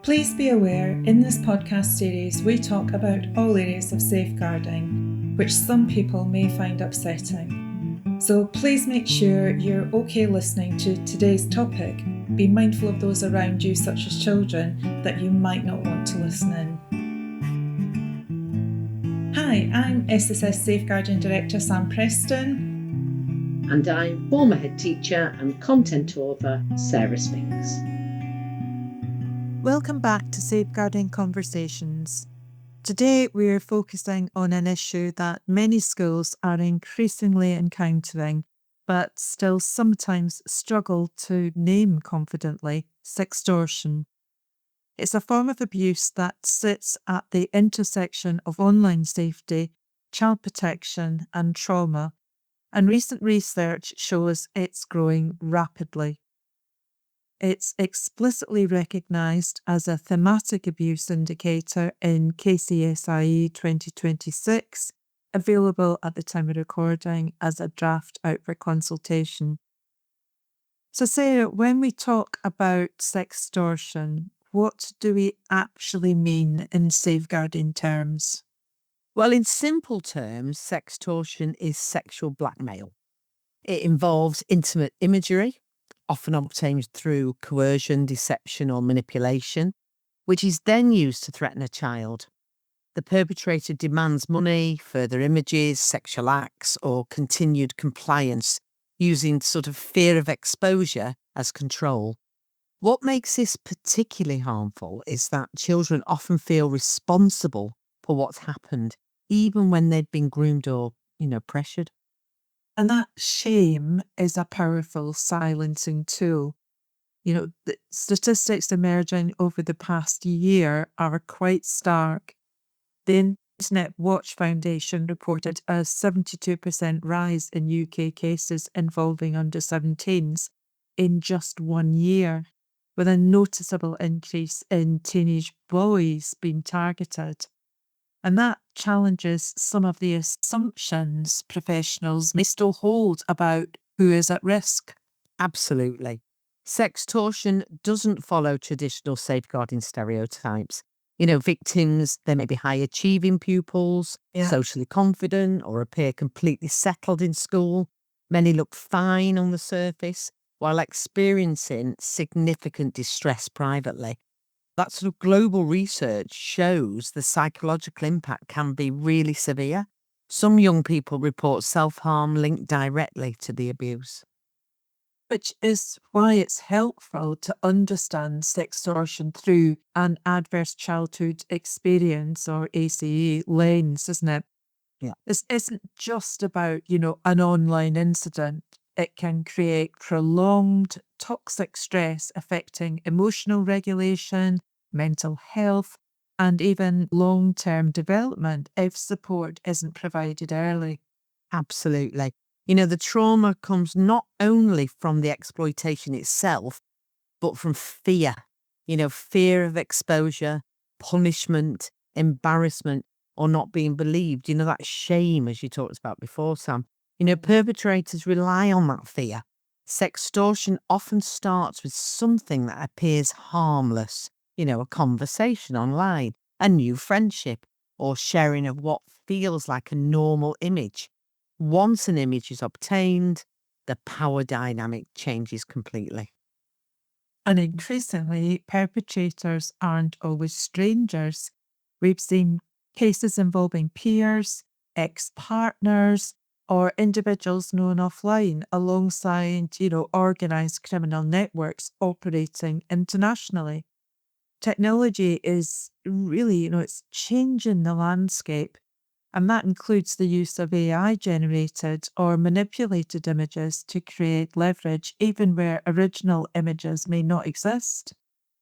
Please be aware, in this podcast series we talk about all areas of safeguarding, which some people may find upsetting. So please make sure you're okay listening to today's topic. Be mindful of those around you, such as children, that you might not want to listen in. Hi, I'm SSS Safeguarding Director Sam Preston. And I'm former head teacher and content author Sara Spinks. Welcome back to Safeguarding Conversations. Today we're focusing on an issue that many schools are increasingly encountering, but still sometimes struggle to name confidently: sextortion. It's a form of abuse that sits at the intersection of online safety, child protection and trauma, and recent research shows it's growing rapidly. It's explicitly recognised as a thematic abuse indicator in KCSIE 2026, available at the time of recording as a draft out for consultation. So Sarah, when we talk about sextortion, what do we actually mean in safeguarding terms? Well, in simple terms, sextortion is sexual blackmail. It involves intimate imagery, often obtained through coercion, deception, or manipulation, which is then used to threaten a child. The perpetrator demands money, further images, sexual acts, or continued compliance, using sort of fear of exposure as control. What makes this particularly harmful is that children often feel responsible for what's happened, even when they've been groomed or, pressured. And that shame is a powerful silencing tool. The statistics emerging over the past year are quite stark. The Internet Watch Foundation reported a 72% rise in UK cases involving under 17s in just 1 year, with a noticeable increase in teenage boys being targeted. And that challenges some of the assumptions professionals may still hold about who is at risk. Absolutely. Sextortion doesn't follow traditional safeguarding stereotypes. Victims, they may be high-achieving pupils, socially confident, or appear completely settled in school. Many look fine on the surface, while experiencing significant distress privately. That sort of global research shows the psychological impact can be really severe. Some young people report self-harm linked directly to the abuse. Which is why it's helpful to understand sextortion through an adverse childhood experience, or ACE lens, isn't it? Yeah. This isn't just about, an online incident. It can create prolonged toxic stress affecting emotional regulation, mental health, and even long-term development if support isn't provided early. Absolutely. The trauma comes not only from the exploitation itself, but from fear. Fear of exposure, punishment, embarrassment, or not being believed. That shame, as you talked about before, Sam. Perpetrators rely on that fear. Sextortion often starts with something that appears harmless, a conversation online, a new friendship, or sharing of what feels like a normal image. Once an image is obtained, the power dynamic changes completely. And increasingly, perpetrators aren't always strangers. We've seen cases involving peers, ex-partners, or individuals known offline alongside, organised criminal networks operating internationally. Technology is really, it's changing the landscape. And that includes the use of AI-generated or manipulated images to create leverage, even where original images may not exist.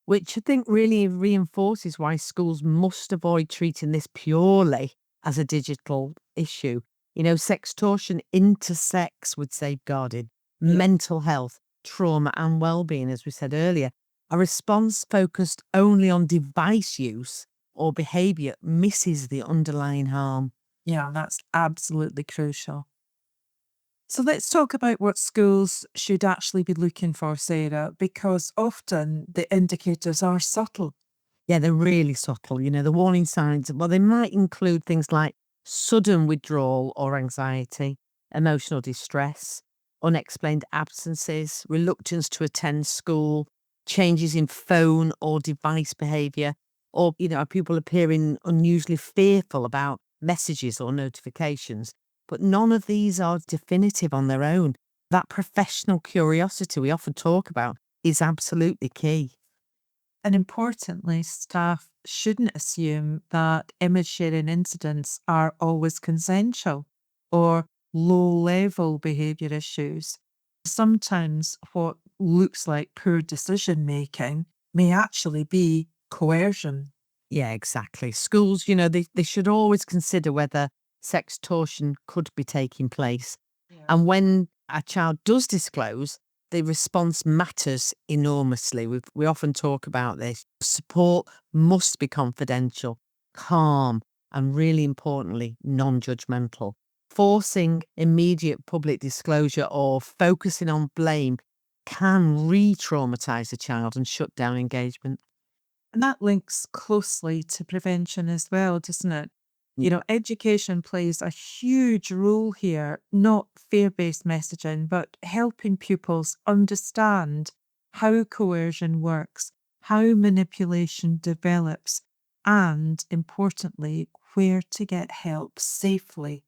Which I think really reinforces why schools must avoid treating this purely as a digital issue. Sextortion intersects with safeguarding, mental health, trauma and well-being, as we said earlier. A response focused only on device use or behaviour misses the underlying harm. Yeah, that's absolutely crucial. So let's talk about what schools should actually be looking for, Sarah, because often the indicators are subtle. Yeah, they're really subtle. The warning signs, well, they might include things like sudden withdrawal or anxiety, emotional distress, unexplained absences, reluctance to attend school, changes in phone or device behavior, or, are people appearing unusually fearful about messages or notifications. But none of these are definitive on their own. That professional curiosity we often talk about is absolutely key. And importantly, staff shouldn't assume that image sharing incidents are always consensual or low level behaviour issues. Sometimes what looks like poor decision making may actually be coercion. Yeah, exactly. Schools, they should always consider whether sextortion could be taking place. Yeah. And when a child does disclose, the response matters enormously. We often talk about this. Support must be confidential, calm, and really importantly, non judgmental. Forcing immediate public disclosure or focusing on blame can re traumatize a child and shut down engagement. And that links closely to prevention as well, doesn't it? Education plays a huge role here, not fear based messaging, but helping pupils understand how coercion works, how manipulation develops, and importantly, where to get help safely.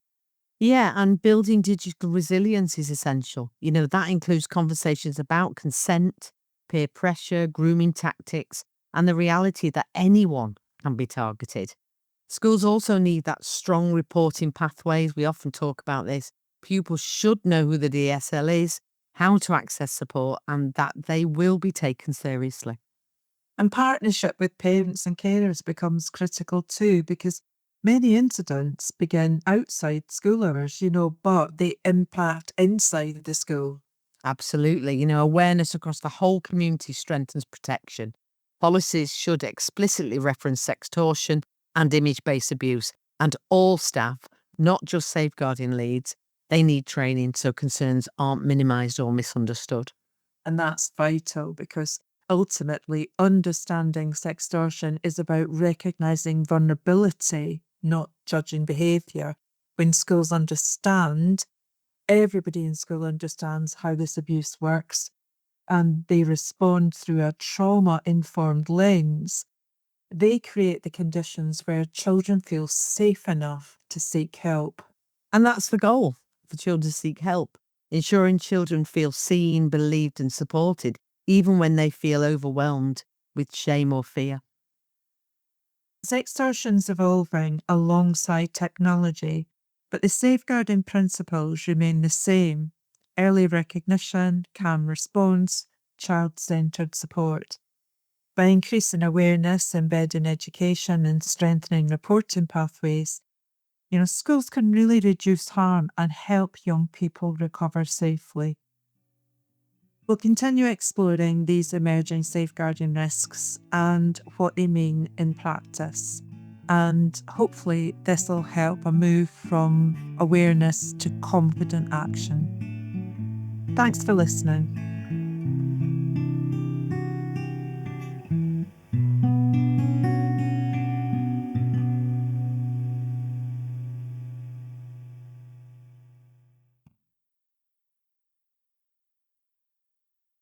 Yeah, and building digital resilience is essential. That includes conversations about consent, peer pressure, grooming tactics, and the reality that anyone can be targeted. Schools also need that strong reporting pathways. We often talk about this. Pupils should know who the DSL is, how to access support, and that they will be taken seriously. And partnership with parents and carers becomes critical too, because many incidents begin outside school hours, but they impact inside the school. Absolutely. Awareness across the whole community strengthens protection. Policies should explicitly reference sextortion and image based abuse, and all staff, not just safeguarding leads, they need training so concerns aren't minimised or misunderstood. And that's vital because ultimately understanding sextortion is about recognizing vulnerability, not judging behavior. When schools understand, everybody in school understands how this abuse works and they respond through a trauma informed lens. They create the conditions where children feel safe enough to seek help. And that's the goal, for children to seek help, ensuring children feel seen, believed, and supported, even when they feel overwhelmed with shame or fear. Sextortion's evolving alongside technology, but the safeguarding principles remain the same: early recognition, calm response, child centred support. By increasing awareness, embedding education, and strengthening reporting pathways, schools can really reduce harm and help young people recover safely. We'll continue exploring these emerging safeguarding risks and what they mean in practice. And hopefully, this will help a move from awareness to confident action. Thanks for listening.